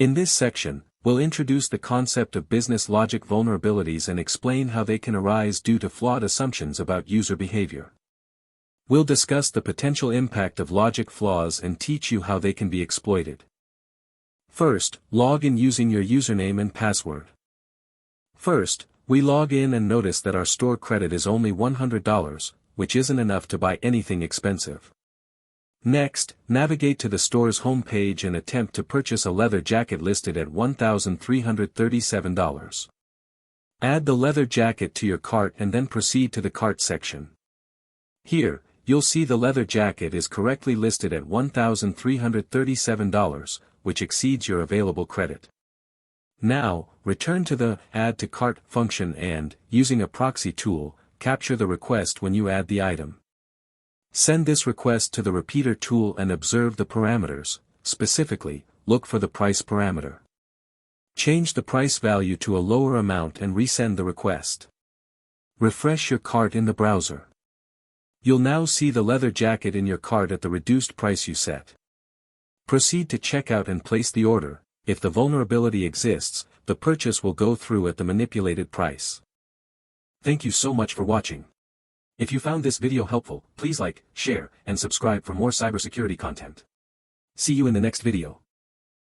In this section, we'll introduce the concept of business logic vulnerabilities and explain how they can arise due to flawed assumptions about user behavior. We'll discuss the potential impact of logic flaws and teach you how they can be exploited. First, log in using your username and password. First, we log in and notice that our store credit is only $100, which isn't enough to buy anything expensive. Next, navigate to the store's homepage and attempt to purchase a leather jacket listed at $1,337. Add the leather jacket to your cart and then proceed to the cart section. Here, you'll see the leather jacket is correctly listed at $1,337, which exceeds your available credit. Now, return to the Add to Cart function and, using a proxy tool, capture the request when you add the item. Send this request to the repeater tool and observe the parameters. Specifically, look for the price parameter. Change the price value to a lower amount and resend the request. Refresh your cart in the browser. You'll now see the leather jacket in your cart at the reduced price you set. Proceed to checkout and place the order. If the vulnerability exists, the purchase will go through at the manipulated price. Thank you so much for watching. If you found this video helpful, please like, share, and subscribe for more cybersecurity content. See you in the next video.